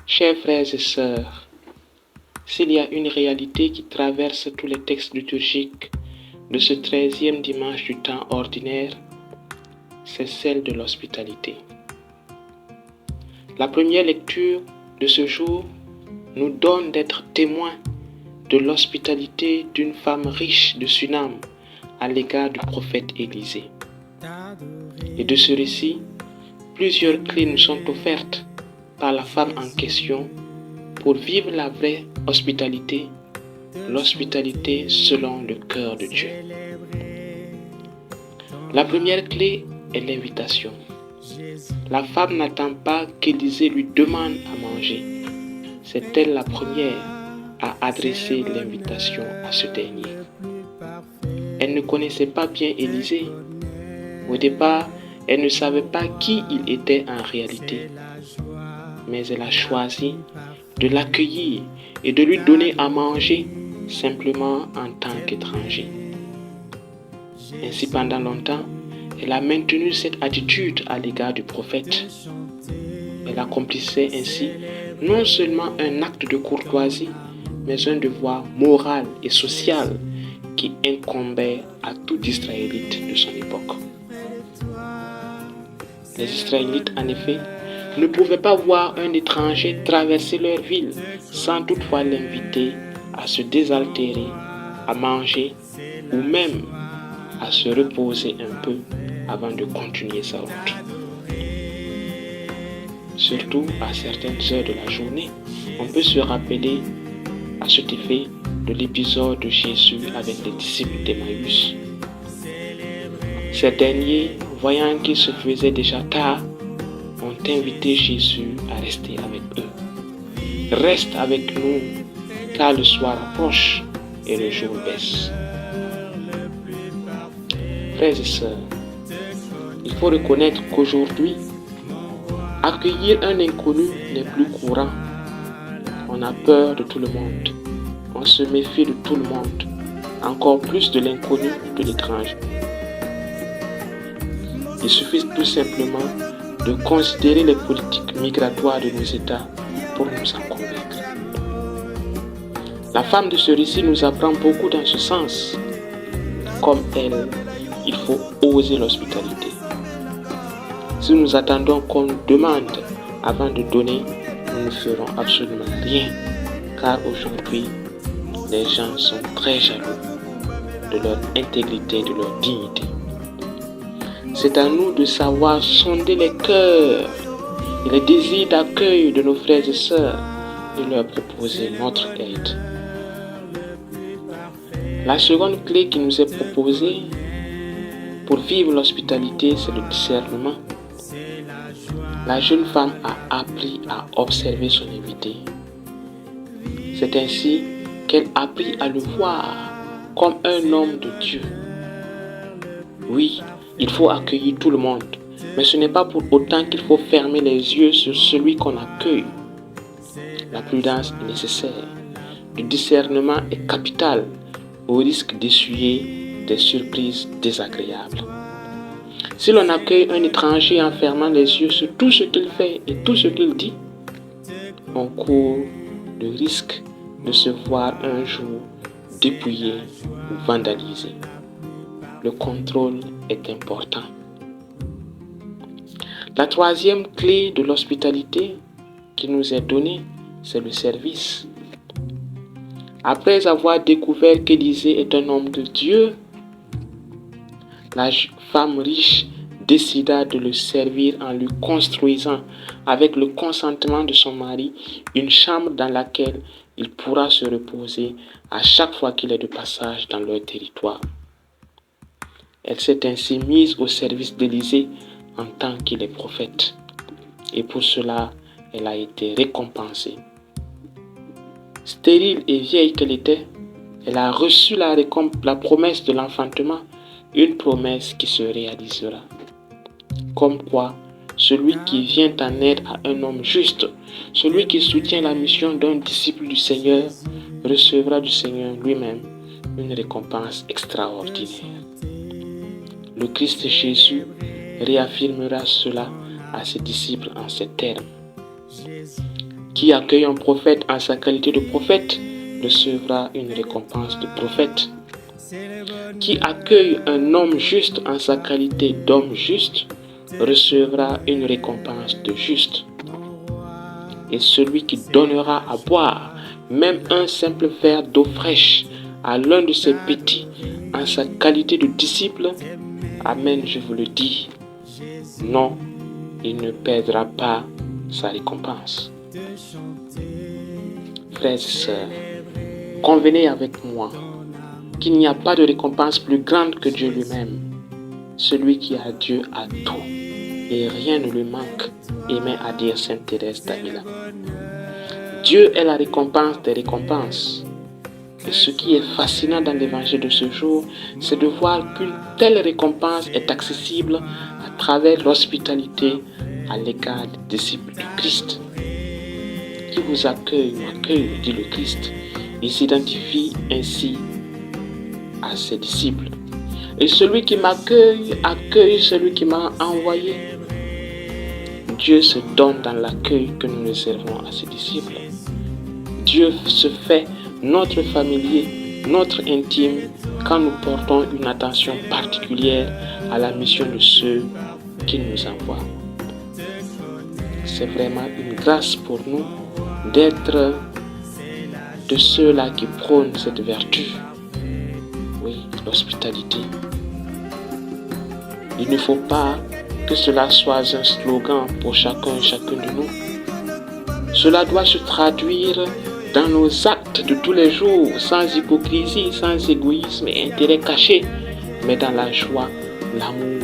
Chers frères et sœurs, s'il y a une réalité qui traverse tous les textes liturgiques de ce 13e dimanche du temps ordinaire, c'est celle de l'hospitalité. La première lecture de ce jour nous donne d'être témoins de l'hospitalité d'une femme riche de Sunam à l'égard du prophète Élisée. Et de ce récit, plusieurs clés nous sont offertes par la femme en question pour vivre la vraie hospitalité, l'hospitalité selon le cœur de Dieu. La première clé est l'invitation. La femme n'attend pas qu'Élisée lui demande à manger. C'est elle la première à adresser l'invitation à ce dernier. Elle ne connaissait pas bien Élisée. Au départ, elle ne savait pas qui il était en réalité. Mais elle a choisi de l'accueillir et de lui donner à manger simplement en tant qu'étranger. Ainsi, pendant longtemps, elle a maintenu cette attitude à l'égard du prophète. Elle accomplissait ainsi non seulement un acte de courtoisie, mais un devoir moral et social qui incombait à tout Israélite de son époque. Les Israélites, en effet, ne pouvaient pas voir un étranger traverser leur ville sans toutefois l'inviter à se désaltérer, à manger ou même à se reposer un peu avant de continuer sa route. Surtout à certaines heures de la journée, on peut se rappeler à cet effet de l'épisode de Jésus avec les disciples d'Emmaüs. Ces derniers, voyant qu'il se faisait déjà tard, ont invité Jésus à rester avec eux. Reste avec nous, car le soir approche et le jour baisse. Frères et sœurs, il faut reconnaître qu'aujourd'hui, accueillir un inconnu n'est plus courant. On a peur de tout le monde. On se méfie de tout le monde, encore plus de l'inconnu, de l'étranger. Il suffit tout simplement de considérer les politiques migratoires de nos États pour nous en convaincre. La femme de ce récit nous apprend beaucoup dans ce sens. Comme elle, il faut oser l'hospitalité. Si nous attendons qu'on nous demande avant de donner, nous ne ferons absolument rien, car aujourd'hui, les gens sont très jaloux de leur intégrité, de leur dignité. C'est à nous de savoir sonder les cœurs et les désirs d'accueil de nos frères et sœurs et leur proposer notre aide. La seconde clé qui nous est proposée pour vivre l'hospitalité, c'est le discernement. La jeune femme a appris à observer son invité. C'est ainsi qu'elle a appris à le voir comme un homme de Dieu. Oui, il faut accueillir tout le monde, mais ce n'est pas pour autant qu'il faut fermer les yeux sur celui qu'on accueille. La prudence est nécessaire. Le discernement est capital au risque d'essuyer des surprises désagréables. Si l'on accueille un étranger en fermant les yeux sur tout ce qu'il fait et tout ce qu'il dit, on court le risque de se voir un jour dépouillé ou vandalisé. Le contrôle est important. La troisième clé de l'hospitalité qui nous est donnée, c'est le service. Après avoir découvert qu'Élisée est un homme de Dieu, la femme riche décida de le servir en lui construisant, avec le consentement de son mari, une chambre dans laquelle il pourra se reposer à chaque fois qu'il est de passage dans leur territoire. Elle s'est ainsi mise au service d'Élisée en tant qu'il est prophète. Et pour cela, elle a été récompensée. Stérile et vieille qu'elle était, elle a reçu la promesse de l'enfantement, une promesse qui se réalisera. Comme quoi, celui qui vient en aide à un homme juste, celui qui soutient la mission d'un disciple du Seigneur, recevra du Seigneur lui-même une récompense extraordinaire. Le Christ Jésus réaffirmera cela à ses disciples en ces termes. Qui accueille un prophète en sa qualité de prophète recevra une récompense de prophète. Qui accueille un homme juste en sa qualité d'homme juste recevra une récompense de juste. Et celui qui donnera à boire même un simple verre d'eau fraîche à l'un de ses petits en sa qualité de disciple, amen, je vous le dis, non, il ne perdra pas sa récompense. Frères et sœurs, convenez avec moi qu'il n'y a pas de récompense plus grande que Dieu lui-même. Celui qui a Dieu a tout et rien ne lui manque, aimait à dire Sainte Thérèse d'Avila. Dieu est la récompense des récompenses. Et ce qui est fascinant dans l'évangile de ce jour, c'est de voir qu'une telle récompense est accessible à travers l'hospitalité à l'égard des disciples du Christ. Qui vous accueille, m'accueille, dit le Christ. Il s'identifie ainsi à ses disciples. Et celui qui m'accueille, accueille celui qui m'a envoyé. Dieu se donne dans l'accueil que nous réservons à ses disciples. Dieu se fait notre familier, notre intime, quand nous portons une attention particulière à la mission de ceux qu'il nous envoie. C'est vraiment une grâce pour nous d'être de ceux-là qui prônent cette vertu. Oui, l'hospitalité. Il ne faut pas que cela soit un slogan pour chacun et chacune de nous. Cela doit se traduire dans nos actes de tous les jours, sans hypocrisie, sans égoïsme et intérêt caché, mais dans la joie, l'amour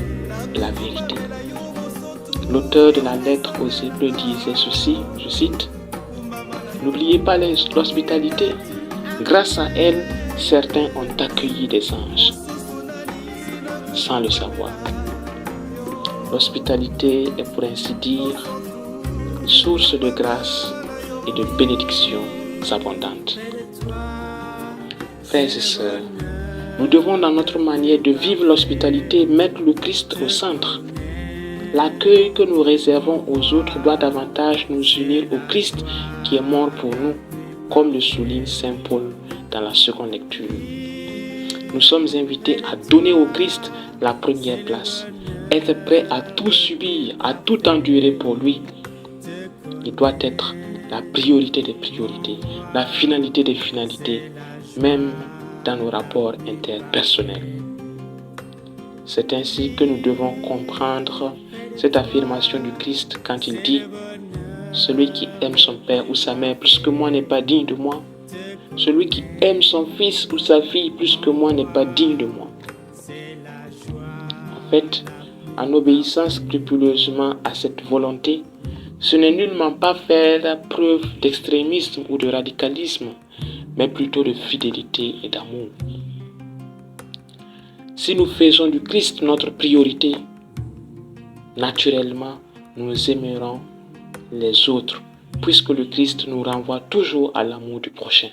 et la vérité. L'auteur de la lettre aux Hébreux disait ceci, je cite, « N'oubliez pas l'hospitalité, grâce à elle, certains ont accueilli des anges, sans le savoir. » L'hospitalité est pour ainsi dire source de grâce et de bénédictions abondantes. Frères et sœurs, nous devons dans notre manière de vivre l'hospitalité mettre le Christ au centre. L'accueil que nous réservons aux autres doit davantage nous unir au Christ qui est mort pour nous, comme le souligne Saint Paul dans la seconde lecture. Nous sommes invités à donner au Christ la première place, être prêt à tout subir, à tout endurer pour lui. Il doit être la priorité des priorités, la finalité des finalités, même dans nos rapports interpersonnels. C'est ainsi que nous devons comprendre cette affirmation du Christ quand il dit « Celui qui aime son père ou sa mère plus que moi n'est pas digne de moi. Celui qui aime son fils ou sa fille plus que moi n'est pas digne de moi. » En fait, en obéissant scrupuleusement à cette volonté, ce n'est nullement pas faire preuve d'extrémisme ou de radicalisme, mais plutôt de fidélité et d'amour. Si nous faisons du Christ notre priorité, naturellement, nous aimerons les autres, puisque le Christ nous renvoie toujours à l'amour du prochain.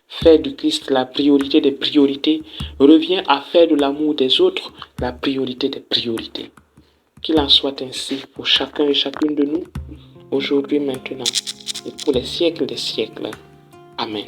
Faire du Christ la priorité des priorités revient à faire de l'amour des autres la priorité des priorités. Qu'il en soit ainsi pour chacun et chacune de nous, aujourd'hui, maintenant, et pour les siècles des siècles. Amen.